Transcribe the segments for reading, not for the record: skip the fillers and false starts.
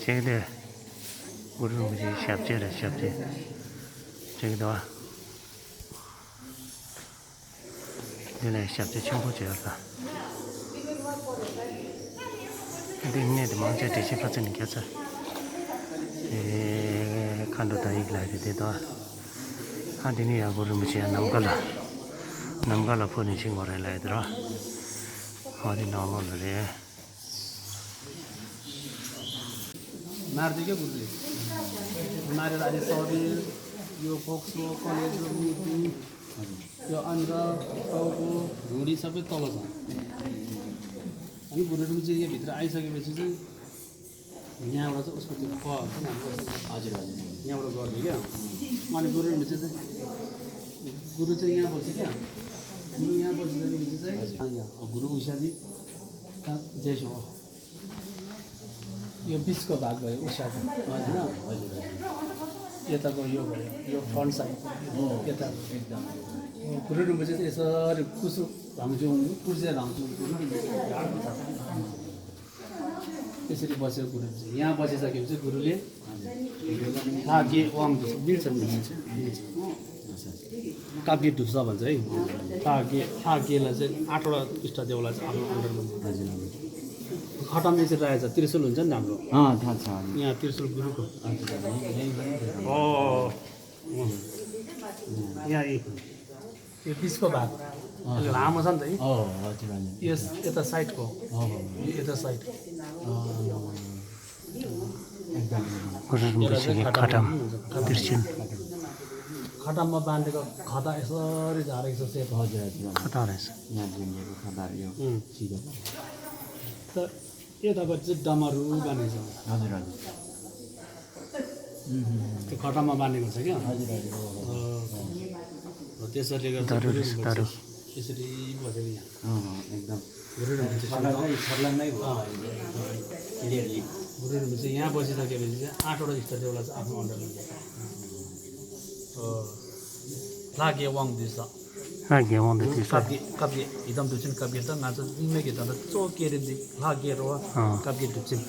这个我这不是小姐了，小姐，这个的话，这来小姐全部这样子。这你的忙着这些发展你看着，看到他一个来的这多，看这里也不是么些南高了坡你请过来的了，好的闹了嘞。मार्दै क्या बुझ्दै मारेर अहिले शरीर यो फोक्सो कलेजो मुटु यो अन्ध टाउको ढुँडी सबै तल छ अनि भुँडीहरू चाहिँ यो भित्र आइसकेपछि चाहिँ यहाँबाट चाहिँ उसको त्यो क हजुर हजुर यहाँबाट गर्ने क्या अनि गुरुहरू चाहिँ गुरु चाहिँ यहाँ बस्छ क्या गुरु यहाँ बसिसकेपछि चाहिँ गुरु उषाजी जेसो हो यो बिचको भाग भयो उषाको होइन यताको यो भयो यो फ्रन्ट साइड यता एकदम गुरुडुम्बा चाहिँ यसरी कुसु भाउँछौँ कुर्सिया भाउँछौँ यसरी बसेको गुरु यहाँ बसिसकेपछि गुरुले काव्य वाम मिल्छ काव्य ढुप्छ भन्छ है काव्यलाई चाहिँ 8वटा इष्टदेवलाई चाहिँ आफ्नो अन्डरमा खटामले चाहिँ रहेछ त्रिशूल हुन्छ नि हाम्रो थाहा छ यहाँ त्रिशूल गुरुको यहाँ यो बिचको भाग लामो छ नि त है यस यता साइडको यता साइड खटाममा बाँधेको खदा यसरी झारेको छ सेतो हजुर खदा रहेछ त यतापट्टि चाहिँ डमरू बाँधेको छ हजुर हजुर त्यो खटाममा बाँधेको छ क्या हजुर त्यसरी गर्दा यसरी बसेको यहाँ एकदम गुरुहरू चाहिँ यहाँ बसिसकेपछि चाहिँ 8वटा इष्टदेवलाई चाहिँ आफ्नो अन्डरमा लाग्यो वाङ दिन्छ काव्य हिदम दुचिन काव्य त नाच निमे के त चोकेरेदि लाग्यो काव्य दुचिन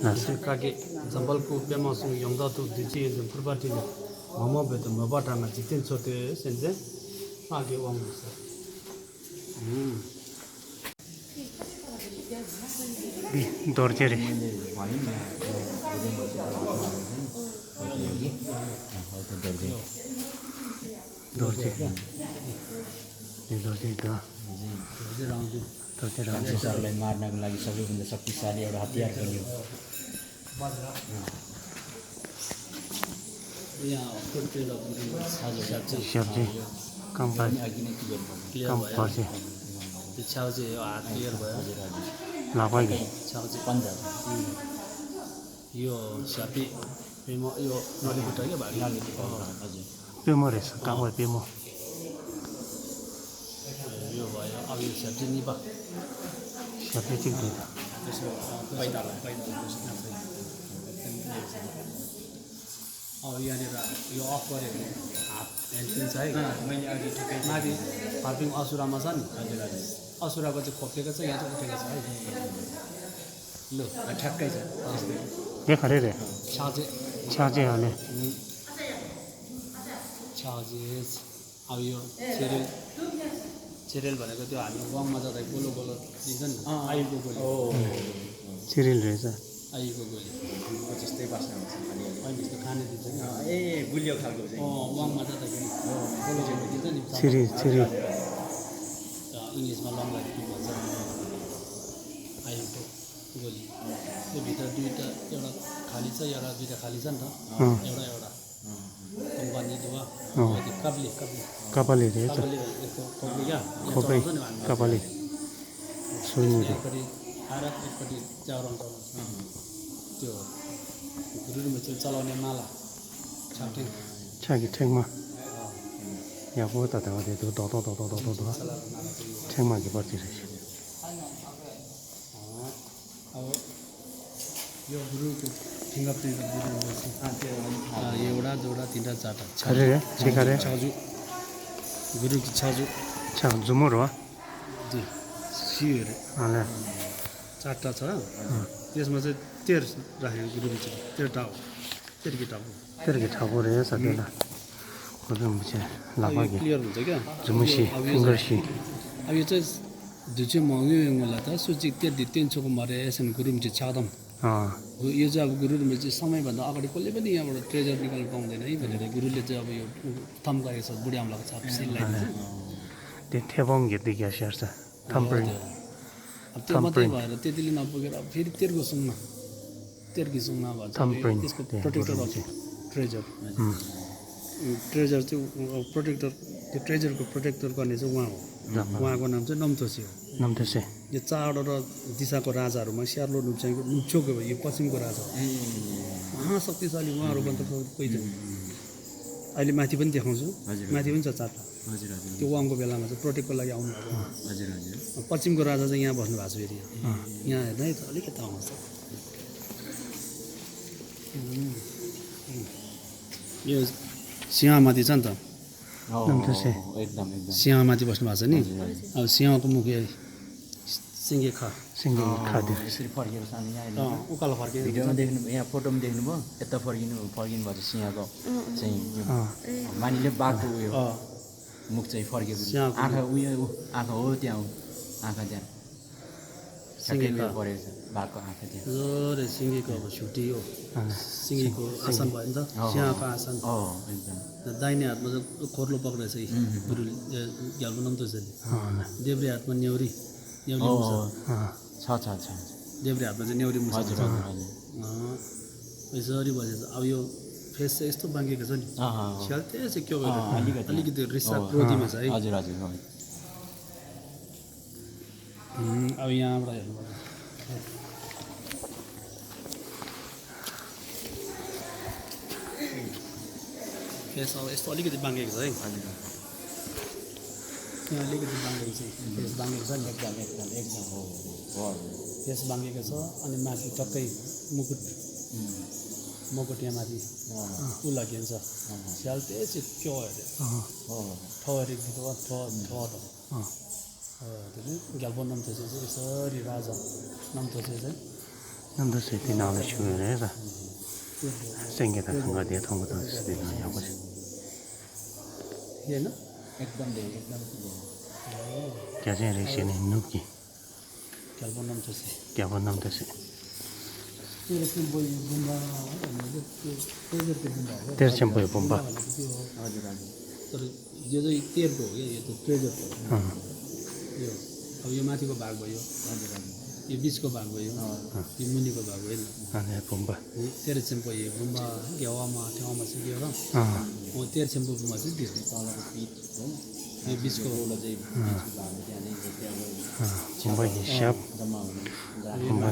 दुचिन कागे जम्बलको बेमसु यङदा तु दिछि फुरबाटी मम बेत मबाटामा जितिन छोटे सेन्जे लाग्यो वाङ दिन्छ दर्जे रे दर्जे सरलाई मार्नको लागि सबैभन्दा शक्तिशाली एउटा हतियार पनि हो सब्जी कम पर्छ छाउ चाहिँ हात क्लियर भयो लापाइगे छाउ चाहिँ पन्जा यो छापी यो नलीबुट्टा क्या भाग हजुर पेमो रहेछ कहाँ पेमो यो भयो अब यो छापी निपा छापी चाहिँ दिन्छ अब यहाँनिर यो अफ गऱ्यो भने हात ह्यान्ड छ है मैले अघि ठिकै माथि फर्पिङ असुरामा छ नि असुराको चाहिँ खोपेको छ यहाँ चाहिँ उठेको छ है ल ठ्याक्कै छ देखा रे छाजे हाले छाजे अब यो चेरेल भनेको त्यो हामी गाउँमा जाँदा गोलो गोलो दिन्छ नि आयुको गोली सिरियल रहेछ आयुको गोली जस्तै बास्ना हुन्छ होइन त्यस्तो खाने दिन्छ नि ए गुलियो खालको गाउँमा जाँदाखेरि गोलो गोलो दिन्छ नि सिरियल इङ्ग्लिसमा लङलाई के भन्छ आयुको गोली त्यो भित्र दुईवटा एउटा खाली छ एउटा दुईवटा खाली छ नि त एउटा कम्पानी दुवा कपाली रहेछ खोपै कपाली एकपट्टि आएर एकपट्टि च्याउराउँछ त्यो गुरुमा चाहिँ चलाउने माला छाकी ठेङमा यहाँ पो त ठेङमा के पर्छ रहेछ अब यो गुरुको फिङ्गर प्रिन्ट एउटा दुईवटा तिनवटा चारवटा छाजु गुरु की छाजु झुमुर हो सियोहरू 4टा छ त्यसमा चाहिँ तेर राखेको गुरुङ चाहिँ तेर टाउ तेर्की टाउ तेर्की ठाउँ रहेछ त्यसलाई गुरुमुचे लाभागे क्लियर हुन्छ क्या जुमुसी फिङ्गरसी अब यो चाहिँ दुचे महँगो होला त सुचिक त्यो दिन छोको मरे एसन गुरुङ चाहिँ छादम यो चाहिँ अब गुरुले चाहिँ समयभन्दा अगाडि कसले पनि यहाँबाट ट्रेजर निकाल्नु पाउँदैन है भनेर गुरुले चाहिँ अब यो थम गरेको छ बुढी आम्लाको छाप सिललाई त्यो थेबोङ घेर्दै ग्यास हेर्छ थम्प्रिङ अब त्यो मात्रै भएर त्यतिले नपुगेर अब फेरि तेर्को सुङमा तेर्की सुङमा भन्छ त्यसको प्रोटेक्टर अफ ट्रेजर ट्रेजर चाहिँ प्रोटेक्टर त्यो ट्रेजरको प्रोटेक्टर गर्ने चाहिँ उहाँ हो उहाँको नाम चाहिँ नम्थोसी हो नम्थोसी यो चाडवटा दिशाको राजाहरूमा स्यार्लो नुप्चाङको नुप्चोको भयो यो पश्चिमको राजा हो महाशक्तिशाली उहाँहरूभन्दा कोही छैन अहिले माथि पनि देखाउँछु माथि पनि छ चारवटा त्यो उहाँको बेलामा चाहिँ प्रोटेक्टको लागि आउनु भएको पश्चिमको राजा चाहिँ यहाँ बस्नु भएको छ फेरि यहाँ हेर्नु है त अलिकति आउँछ यो सिंहमाथि छ नि त सिंहमाथि बस्नु भएको छ नि अब सिंहको मुख सिङ्गे खा सिङ्गे खाद्य यसरी फर्केर सानो यहाँ उकालो फर्केर भिडियोमा देख्नु यहाँ फोटोमा देख्नुभयो यता फर्किनु भएको छ सिंहको चाहिँ मानिले बाघको उयो मुख चाहिँ फर्केको आँखा उयो आँखा हो त्यहाँ हो आँखा त्यहाँ ठ्याक्कै परेको छ बाघको आँखा त्यहाँ जोरे सिङ्गेको अब छुट्टी हो सिङ्गेको आसन भयो नि त सिंहको आसन एकदम दाहिने हातमा चाहिँ खोर्लो पक्रेछ गुरुले घ्यालको नाम त देब्रे हातमा न्याउरी छ देब्रे हातमा चाहिँ न्याउरी मुसा यसरी बसेछ अब यो फेस चाहिँ यस्तो बाङ्गेको छ नि स्याल चाहिँ के भयो अलिकति रिसा क्रोधीमा छ है हजुर हजुर अब यहाँबाट हेर्नुपर्छ फेस अब यस्तो अलिकति बाङ्गेको छ है यहाँ अलिकति बाङ्गेको छ फेस बाङ्गेको छ नि एकदम हो फेस बाङ्गेको छ अनि माथि टक्कै मुकुट यहाँ माथि ऊ लागिन्छ स्याल चाहिँ के हो अरे ठहरी ग्याल्पो नम्थोसे चाहिँ यसरी राजा नम्थोसे चाहिँ नम्थोसे त्यो नाउँले छुयो रहेछ सिङ्गे त खङ्गा ठाउँको त यस्तै यहाँ पछि होइन एकदम क्या चाहिँ रहेछ नि नुकी ग्याल्पो नम्थोसे क्या नम्थोसे तेह्र चेम्पो पम्पा हजुर हजुर तर यो चाहिँ तेरको हो क्या यो त ट्रेजरको यो अब यो माथिको भाग भयो यो बिचको भाग भयो यो मुनिको भाग भयो नि पम्पा तेह्र चेम्पो यो गुम्बा ठाउँमा सिकेर तेह्र चेम्पोमा चाहिँ त्यो तलको पिठ हो यो बिचको पम्पा हिसाब पम्पा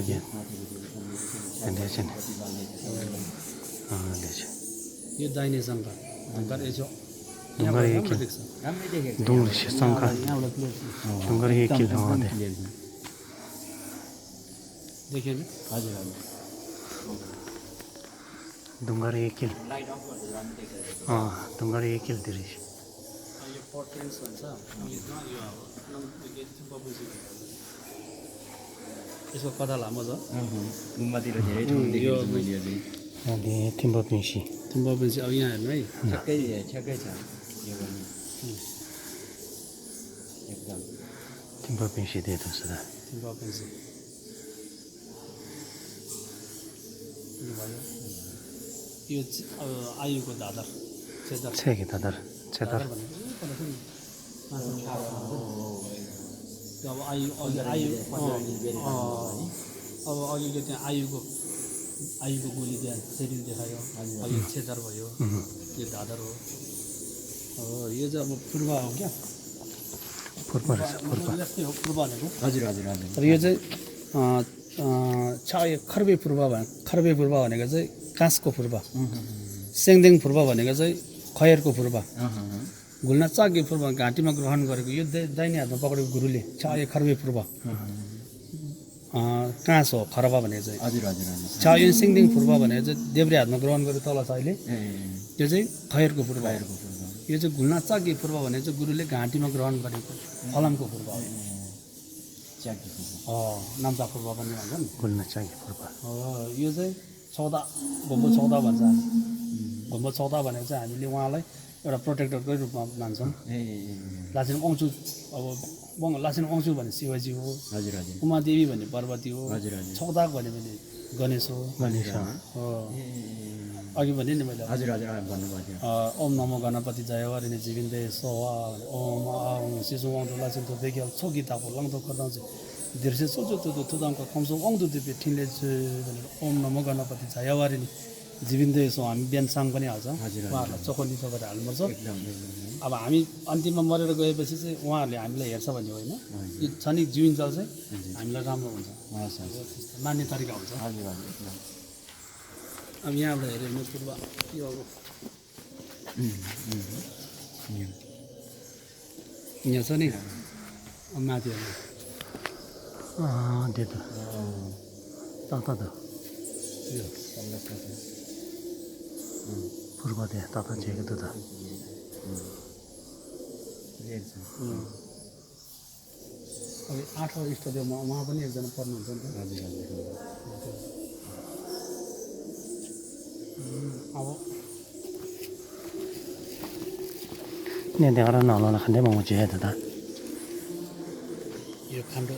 यो दाहिने शङ्का ढङ्कर यसो डुङ्गर शङ्का डुङ्गर एक किलो देखियो नि हजुर हजुर डुङ्गर एक किलो डुङ्गर एक किलो धेरै यो पर्टेन्स भन्छ यसको कथा लामो छ गुम्बातिर धेरै ठाउँ देखेको छु मैले अहिले थिम्बा पिन्सी अब यहाँ हेर्नु है ठ्याक्कै छ यो गर्नु एकदम थिम्बा पिन्सी दिएको छ त थिम्बा पिन्सी भयो यो अब आयुको दादर छेके दादर छेदर अब आयु अब अघिको त्यहाँ आयुको गोली त्यहाँ शरीर देखायो अब यो छेदर भयो यो दादर हो यो चाहिँ अब पूर्व हो क्या जस्तै हो पूर्व भनेको हजुर हजुर हजुर तर यो चाहिँ खर्बे पूर्व भनेको चाहिँ काँसको पूर्व सेङदेङ पूर्व भनेको चाहिँ खयरको पूर्व घुल्न चाग्य पूर्व घाँटीमा ग्रहण गरेको यो दाहिने हातमा पक्रेको गुरुले खर्बे पूर्व काँस हो खरबा भनेको चाहिँ हजुर हजुर यो सिङदिङ पूर्व भनेको चाहिँ देब्रे हातमा ग्रहण गरेको तल छ अहिले यो चाहिँ खयरको पूर्व यो चाहिँ घुल्न चाग्य पूर्व भनेको चाहिँ गुरुले घाँटीमा ग्रहण गरेको फलामको पूर्व हो च्याकी नाम्चा फुर्बा पनि भन्छ नि गुल्म चाहिँ फुर्बा यो चाहिँ चौधा घुम्बो चौधा भन्छ हामी घुम्बो चौधा भनेको चाहिँ हामीले उहाँलाई एउटा प्रोटेक्टरकै रूपमा मान्छौँ लाचेन वंशु अब लाचेन वंशु भने शिवजी हो हजुर हजुर उमादेवी भन्ने पार्वती हो हजुर हजुर चौधा भन्यो भने गणेश हो गणेश हो अघि भने नि मैले हजुर हजुर भन्नुभएको थियो ओम नमो गणपति जयवारिने जीविन्दे सोवा ओम आउँ शिशु आउँदो लाचेन तो बेग्या छोकी तापो लङ्दो कर्दाउँछ दिर्से सोचो त्यो तुदाङको कमसो आउँदो त्यो ठिनले भनेर ओम नमो गणपति जयवारिने जीविन्दे सो हामी बिहान साङ पनि हाल्छौँ उहाँहरूलाई चोखोली चोखेर हाल्नुपर्छ अब हामी अन्तिममा मरेर गएपछि चाहिँ उहाँहरूले हामीलाई हेर्छ भन्ने होइन यो छ नि जीविन्जेल चाहिँ हामीलाई राम्रो हुन्छ मान्ने तरिका हुन्छ हजुर हजुर एकदम अब यहाँबाट हेऱ्यो भने पूर्व यो अब यहाँ छ नि अब माथि हेर्नु त्यो त तता त यो पूर्व त्यहाँ तता चाहिँ त अब 8 इष्टदेवमा उहाँ पनि एकजना पर्नुहुन्छ नि त हजुर हजुर अब nên thì nó nó là khăn đấy mà một chế thật ta यो खण्ड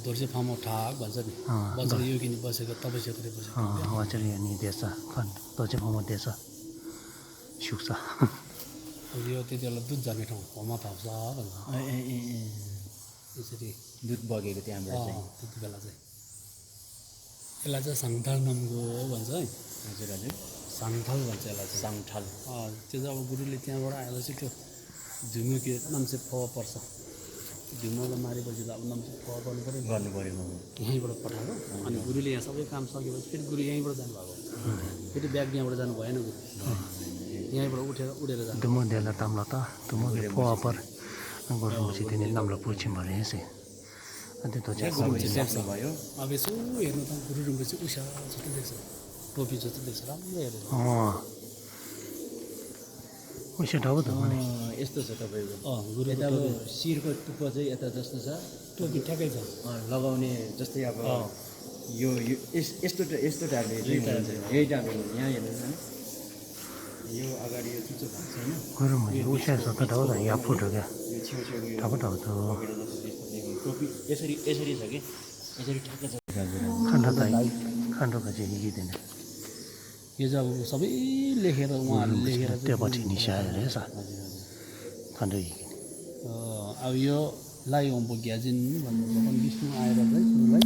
दोर्जे फार्म ठाक भन्छ नि बजार यो किनी बसेको तपस्या गरे बसेको वाचरी अनि देश खन तो चाहिँ म देश सुक्छ अब यो त्यति बेला दुध जाने ठाउँ होमा पाउँछ भन्छ यसरी दुध बगेको त्यहाँबाट चाहिँ त्यति बेला चाहिँ यसलाई चाहिँ साङथाल नामको भन्छ है हजुर हजुर साङथाल भन्छ यसलाई चाहिँ साङठाल त्यो चाहिँ अब गुरुले त्यहाँबाट आएपछि त्यो झुम्यो के नाम्चे फ पर्छ झुम्योलाई मारेपछि त अब नाम्चे फ गर्नु पऱ्यो यहीँबाट पठाएको अनि गुरुले यहाँ सबै काम सकेपछि फेरि गुरु यहीँबाट जानुभएको फेरि ब्याग यहाँबाट जानु भएन गुरु यहीँबाट उडेर जानु तुम देला तमला त तुम पर गरु चाहिँ नि नामला पुछिम भने यसै अनि त्यो चाहिँ भयो अब यसो हेर्नु त गुरु रुमको चाहिँ उषा जस्तो देख्छ टोपी जस्तो देख्छ राम्रो हेरेर उषा ठाउँ त भने यस्तो छ तपाईँको गुरु यता अब शिरको टुप्पो चाहिँ यता जस्तो छ टोपी ठ्याक्कै छ लगाउने जस्तै अब यो यस्तो टाइपले यही टाइपले यहाँ हेर्नु यो अगाडि यो चुच्चो भएको छैन गरु उषा जस्तो ठाउँ त यहाँ फुट्यो क्या यो छेउछेउ ठाउँ ठाउँ त टोपी यसरी छ कि यसरी ठ्याक्कै छ खण्डको चाहिँ हिँडिँदैन यो चाहिँ अब सबै लेखेर उहाँहरूले लेखेर त्यो पछि निसाएर रहेछ खण्ड हिँडिने अब यो लाई ओम्पो ग्याजिन भन्नु भगवान् विष्णु आएर चाहिँ सुरुलाई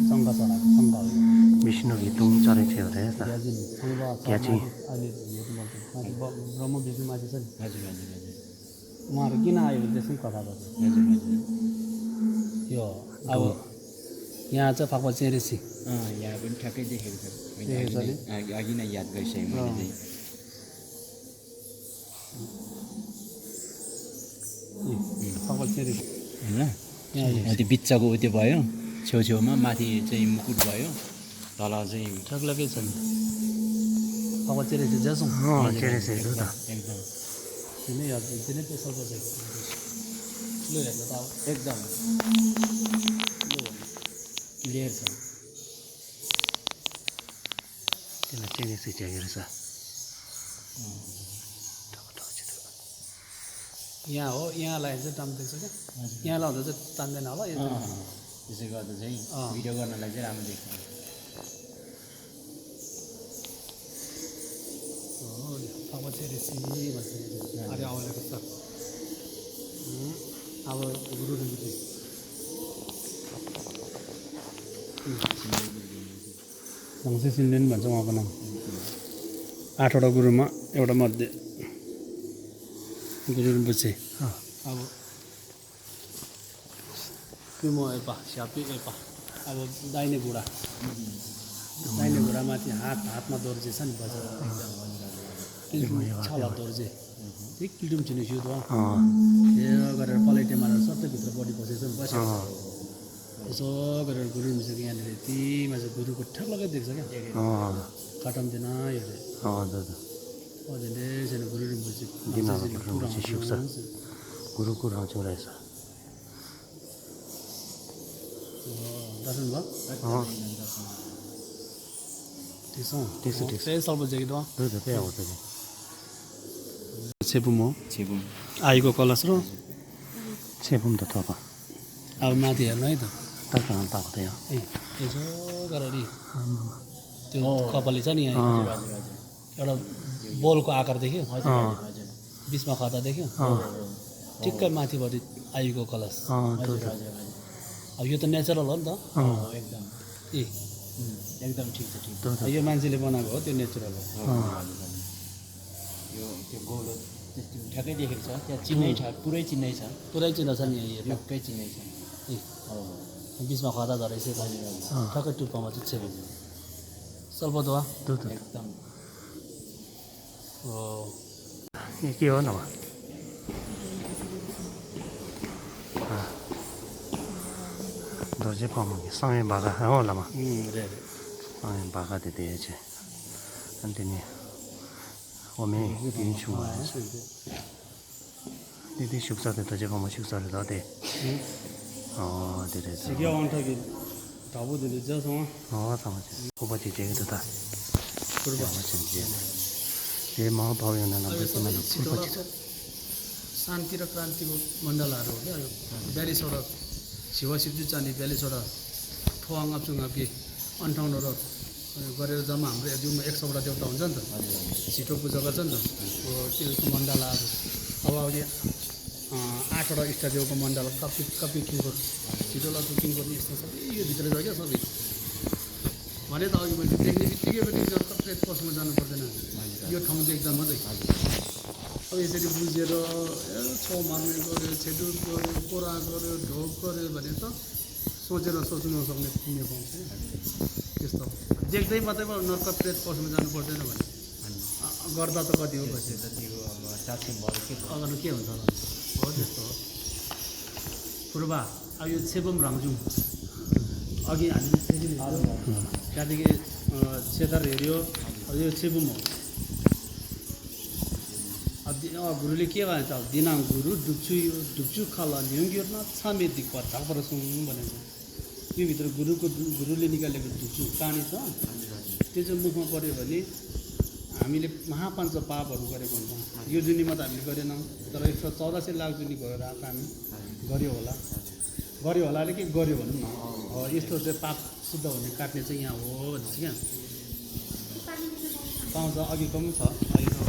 शङ्ख चढाएको शङ्ख विष्णु घितुङ चरेको थियो अरे ग्याजिन शङ्ख ग्याजी अहिले माथि ब्रह्म विष्णु माथि छ नि हजुर हजुर हजुर उहाँहरू किन आयो भने त्यसमै कथा गर्छ हजुर हजुर यो अब यहाँ चाहिँ फापा चेरेसी यहाँ पनि ठ्याक्कै देखेको छ देखेको छ नि? अघि नै याद गरिसकेँ मैले चाहिँ फापा चेरेसी होइन त्यो बिच्चाको उत्यो भयो छेउछेउमा माथि चाहिँ मुकुट भयो तल चाहिँ ठग्लकै छ नि फापा चेरेसी जान्छौँ चेरेसी हो त एकदम तिनै याद तिनै पेसा बसेको लु हेर्नु त अब एकदम क्लियर छ त्यसलाई चेरेसी च्यागेर छ यहाँ हो यहाँ लगायो चाहिँ टाइम देख्छ क्या यहाँ लाउँदा चाहिँ तान्दैन होला यो त्यसै गर्दा चाहिँ भिडियो गर्नलाई चाहिँ राम्रो देख्छ फापा चेरेसी भन्छ अरे आउलेको छ अब गुरु सिन्धे नि भन्छ उहाँको नाम 8वटा गुरुमा एउटा मध्ये गुरु बुझे अब पिमो एपा स्यापी एपा अब दाहिने घुँडामाथि हातमा दोर्जे छ नि बजार छला दोर्जे त्यही किल्टुम छिने सिउ त गरेर पलेटे मारेर सबै भित्र बडी बसेछ नि बस्यो यसो गरेर गुरु मिसेको यहाँनिर यतिमा चाहिँ गुरुको ठ्याक्कै देख्छ क्या काटम्दैन यो अझै छैन गुरु गुरुको रहन्छ रहेछ दर्शन भयो त्यसो त्यसो त्यही सल्प ज्याकेट हो त्यही त त्यही हो त छेपुम हो छेबुङ आईको कलश र छेपुम त थप अब माथि हेर्नु है त ताक ताक त ए यसो गरेर त्यो कपाली छ नि यहाँ एउटा बोलको आकार देख्यो बिचमा खता देख्यो ठिक्कै माथिपट्टि आईको कलश अब यो त नेचरल हो नि त एकदम ए एकदम ठिक छ ठिक यो मान्छेले बनाएको हो त्यो नेचुरल हो यो त्यो गोलो ठ्याक्कै देखेको छ त्यहाँ चिन्नै छ पुरै चिन्नै छ पुरै चिन्ह छ नि यहाँ ठ्याक्कै चिन्नै छ ए बिचमा खता झरेछ ठ्याक्कै टुप्पामा चाहिँ छेप सल्प दवा एकदम हो यो के हो न दोर्जे पाउनु सँगै भाका हो होला सँगै भाका त दिए चाहिँ अनि तिनी ओमे छु दिदी सुक्छ त दोर्जे पाउनु सुक्छ त दे धेरै सिक्यो अन्ठकी ढाबु दिले जसँग sama aja. Coba cek itu tak. Coba cek dia. Dia mau bawa yang dalam itu mana? Coba cek. शान्ति र क्रान्तिको मण्डलहरू हो क्या यो 42वटा शिव शिवजी जाने 42वटा ठोवाङ अप्चुङापी 58 र गरेर जम्मा हाम्रो जिउमा 100वटा देवता हुन्छ नि त छिटो पूजा गर्छ नि त त्यो मण्डलाहरू अब अहिले 8वटा इष्टदेवको मण्डल कपी किङको छिटो लाग्दो किङको यस्तो सबै यो भित्र छ क्या सबै भने त अघि मैले देख्ने बित्तिकै पनि प्रेत पशुमा जानु पर्दैन यो ठाउँ देख्दा मात्रै अब यसरी बुझेर छो मार्ने गऱ्यो छेडुल गऱ्यो कोरा गऱ्यो ढोक गऱ्यो भने त सोचेर सोच्नु नसक्ने पुण्य पाउँछ त्यस्तो देख्दै मात्रै नर्क प्रेत पशुमा जानु पर्दैन भने गर्दा त कति हो पछि अगाडि के हुन्छ हो त्यस्तो हो पूर्वा अब यो छेबम राङजुङ अघि हामीले त्यहाँदेखि सेतार हेऱ्यो यो छेबुम हो अब गुरुले के भन्छ अब दिनाङ गुरु डुप्चु खाला न्युङ्गिरमा छामे दिक्क धापरसुङ भनेको यो भित्र गुरुले निकालेको डुप्चु काँडी छ त्यो चाहिँ मुखमा पऱ्यो भने हामीले महापाञ्च पापहरू गरेको हुन्छ यो जुनीमा त हामीले गरेनौँ तर 114 लाख जुनी गएर आएको हामी गऱ्यो होला अरे के गऱ्यो भनौँ न यस्तो चाहिँ पाप शुद्ध हुने काट्ने चाहिँ यहाँ हो भन्छ क्या पाउँछ अघिको पनि छ अघिको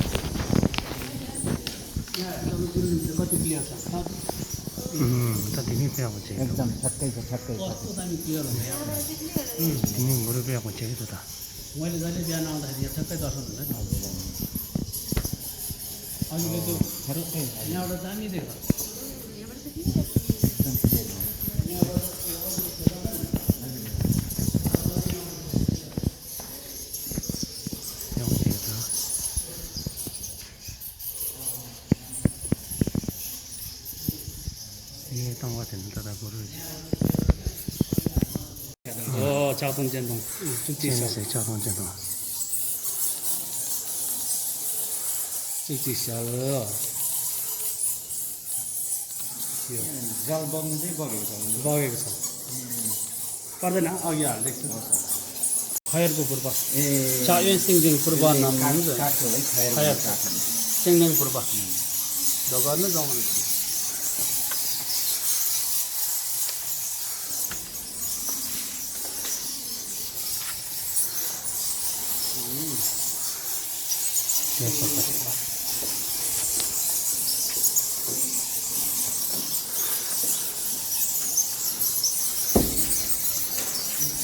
कति क्लियर छ त तिमी पे आउँछ एकदम ठ्याक्कै छ ठ्याक्कै छ कस्तो दामी क्लियर हुन्छ तिमी गुरु पे आउँछ कि त मैले जहिले बिहान आउँदाखेरि यहाँ ठ्याक्कै दर्शन हुन्छ नि अघिको त्यो ठ्याक्कै यहाँबाट दामी देख्छ चातुङ च्यान्तुङ चुक्ची चातुङ च्यान्तुङ चुक्ची स्याल जल बग्नु चाहिँ बगेको छ पर्दैन अघि हालिदिएको छु खयरको पूर्व यो सिङजिङ पूर्व नाम खयर सिङजिङ पूर्व गर्नु जाउँ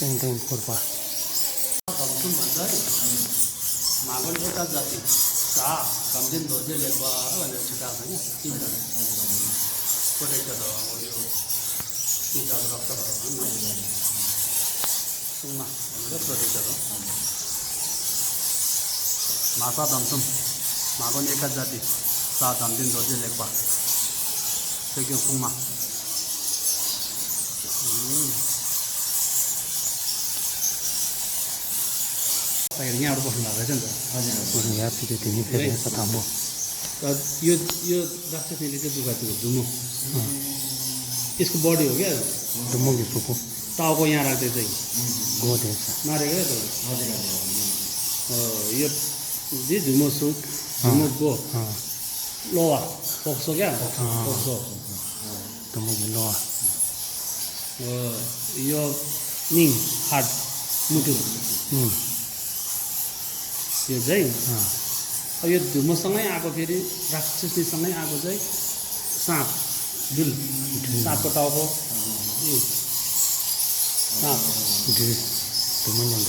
सिङजिङ पूर्व भन्छ है मागन एका जाति सा कमदिन धोजे लेख्वा भनेर छिटाएको छ नि तिनवटा प्रोटेक्टर हो अब यो तिनवटा रक्तहरू सुनमा भनेर प्रोटेक्टर हो मासा धम्सुम मागन एका जाति सा धम्दिन धोजे लेख्वा सेक्यौँ सुङमा यहाँबाट बस्नु भएको रहेछ नि त हजुर यहाँ पिछे तिमी फेरि यस्तो थाम्बो यो राक्षसले चाहिँ दुखाएको झुमो यसको बडी हो क्या डुम्मुकी फुपू टाउको यहाँ राख्दै चाहिँ गोदेछ मारेको त यो जे झुमो सुक झुमोको लोवा पोक्सो क्या पोक्सो तुमुगी लोआ यो निङ हाट मुटु यो चाहिँ यो धुमोसँगै आएको फेरि राक्षसनीसँगै आएको चाहिँ साँप जुल साँपको टाउको साँप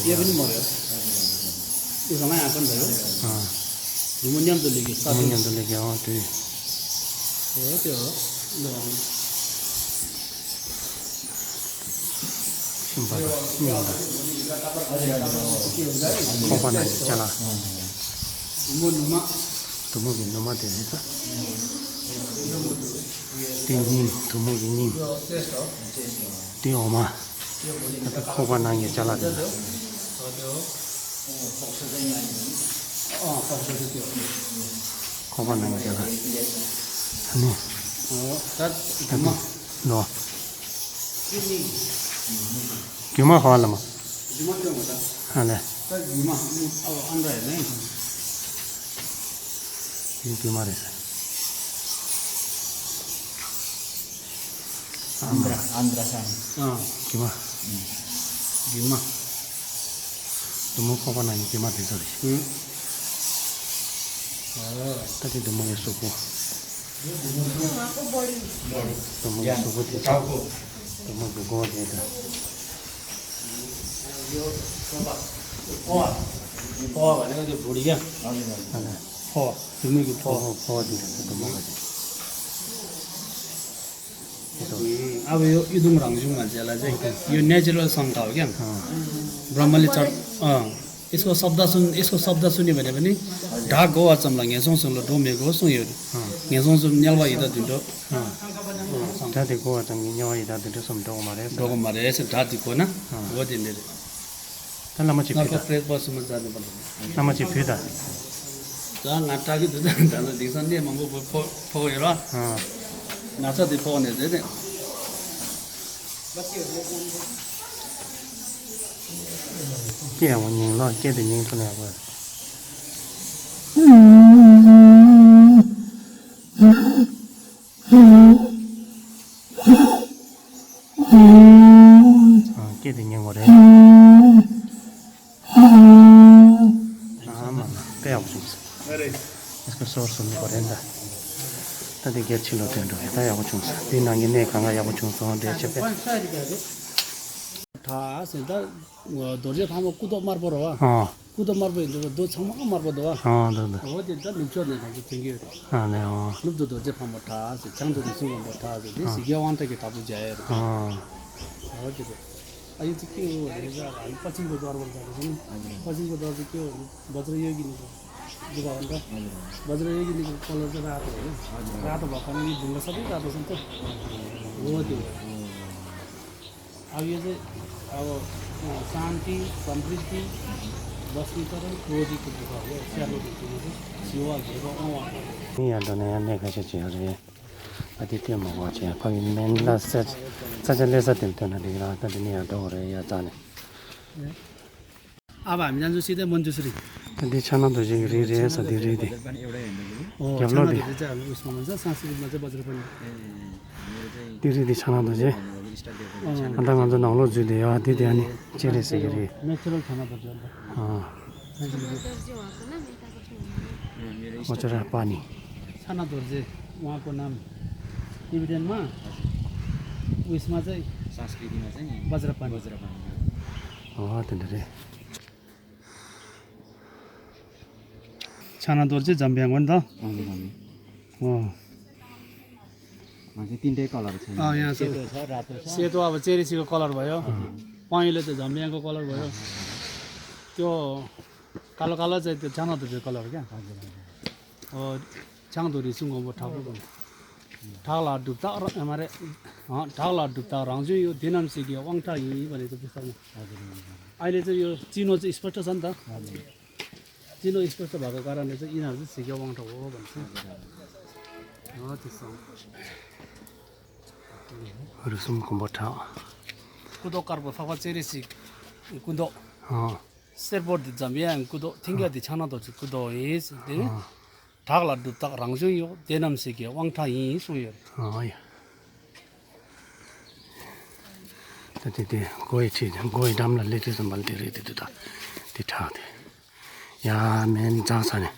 यो पनि मऱ्यो योसँगै आएको नि त यो धुमुन्यम त लेख्यो तुमुन्यम त लेख्यो त्यो हो त्यो हो खोपाना चला नुमा तुमुगी नुमा देछ तिन तुमुगी नि त्यो होमा खोपाना ये चला दे खोपाना ये चला अनि नो क्यों खालमा जुमा त्यो हुँदा हाले जुमा अब अन्डा हेर्ने क्यों मारे आन्द्रा सानो क्यों जुमा तुम खोपाना ये क्यों मारे सर तति तुम ये सुको तुम ये सुको तुम को दे दा भनेको त्यो भुडी क्या तिमीको अब यो इदुङ रङजुङ भन्छ यसलाई चाहिँ यो नेचुरल शङ्का हो क्या ब्रह्मले यसको शब्द सुन्यो भने पनि ढाक हो अचम्ला घेसौँ सुन्लो डोमेको हो सुयो घेसौँ सुन नेलवा हिँड्दा झुन्डो 다들 고아 좀 인정하이 다들 좀 더 말해. डोको मारे यसो ढाँटीको न हो तिनीहरू 달라마치 नर्को 피다. प्रेस बसमा जानु पर्ने 나마치 피다. जहाँ घाटाकी त जानु दिसन नि मंगो फोएर नाचा दि फोने दे के हो नि ल के त नि सुने अब. के त नि गरे. आमा पे आउँछ. अरे यसको सोर्स हुनु पर्यो नि त. तति के छिलो टेन्डो हेता आउँछ. दिनाङि ने काङा आउँछ सधैँ चेपे. ठा सेदा दोर्जे फामो कुदो मार परो वा कुदो मार पो हिँड्छ दो छमा मार पो दो वा दादा. हो त्यो त लुच्चो नै खान्छ थिंगे ने लुप दो दोर्जे फामो ठा से चांदो दिसु मो ठा से दिस यो वान त के तापु जाय हो त्यो अहिले चाहिँ के हो भने चाहिँ हामी पश्चिमको दरबार जाँदैछौँ नि पश्चिमको दर चाहिँ के हो वज्रयोगिनीको जुगा हो नि त वज्रयोगिनीको कलर चाहिँ रातो हो रातो भएको कारण यो ढुङ्गा सबै रातो छ नि त हो त्यो अब यो चाहिँ अब शान्ति समृद्धि बस्तीकरण क्रोधीको दुःख हो स्यालो दुःखको चाहिँ सेवा घेरो नि याद नयाँ नेका चाहिँ हरे अतिथि मगो चाहिँ कोही मेनला सजले सतिल त नदिरा त नि याद हो रे या जाने अब हामी जान्छौँ सिधै मञ्जुश्री दि छन त जे रि रे सदि रि दि केवल चाहिँ हामी उसमा भन्छ संस्कृतमा चाहिँ वज्रपण्डी दि रि दि छन त जे अन्त गन्छ नौलो जुले या दि दि अनि चेरे सेरी नेचुरल खाना पर्छ मचरा पानी छाना दोर्जे उहाँको नाम टिबिटेनमा उयसमा चाहिँ संस्कृतिमा चाहिँ वज्रपानी हो त्यही छाना दोर्जे जम्ब्याङ हो नि त हो चाहिँ तिनटै कलर छ यहाँ सेतो छ रातो छ सेतो अब चेरिसीको कलर भयो पहेँलो चाहिँ झम्ब्याङको कलर भयो त्यो कालो कालो चाहिँ त्यो छाना दोर्जे कलर क्या छाङदोरी सुङ्गो ठाकुर ठाला डुब्ता हमारे ठाला डुब्ता रङजु यो दिनम सिक्यो वाङटा यी भनेको पुस्तकमा अहिले चाहिँ यो चिनो चाहिँ स्पष्ट छ नि त चिनो स्पष्ट भएको कारणले चाहिँ यिनीहरू चाहिँ सिक्यो वाङटा हो भन्छ हो त्यस्तो रुसुम कुम्बटा 구독 깔고 파파 제리시 구독 어. 서버드 잠이야 구독 튕겨디 차나도 구독 is 네 다글라도 딱 랑중요 대남세계 왕타이 소요 어. 야. 고이 담라 레티스 말티레티다. 디타데. 야, 맨 자산에.